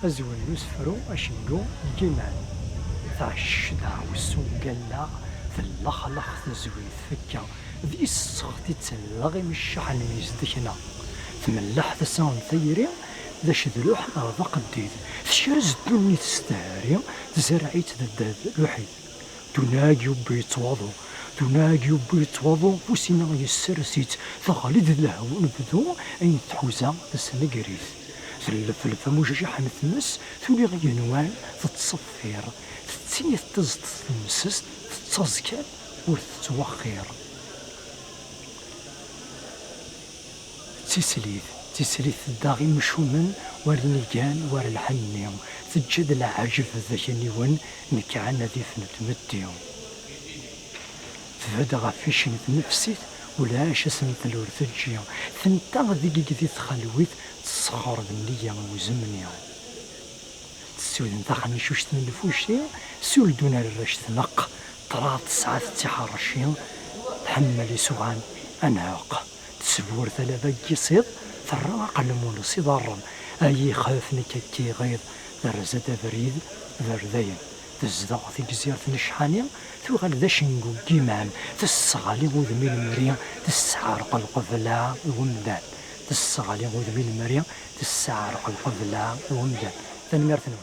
أزوين يسفرو أشنو الجمال تعشدا والسوق تلخلخ تزوي تفكا ذي السخت تلغي من الشحن ميزدكنا تملح تساون ثيري ذا شذلوح أرض قديد تشرز دوني تستهاري تزرعي تدد لوحيد تناجي بيتوضو تناجي بيتوضو وسينا يسرسيت ثغاليد الهو نبذو أين تحوزا تسنقريث تلف مجرح مثمس ثولي غينوان تتصفير تتسيث تزد تمسس تتزكال وتتوخير تسليث الداغي مشومن ورنيجان ور الحنيم تجد العجب ذاك نيون نكعنا ذي فنتمديو تفدغ فيشن نفسيت ولا اسمت الورثجيو ثنتا ذيك ذي تخلويت تسخر بالنية وزمنيا تسود داخل نشوش تنفوشي سول دون الرشد نق طرات ساعات تحرشين تحمل سوغان اناق تسبور ثلاثة يصيد ثراق المول صدارا اي خافني كي غيظ درزة بريد ذردين تزدغ في جزيرة الشحانية ثوغل ذا شنقو كيمان تسغالي وذمي المريا تسعرق القفلة ومدان تسغالي وذمي المريا تسعرق القفلة ومدان ثاني مرتين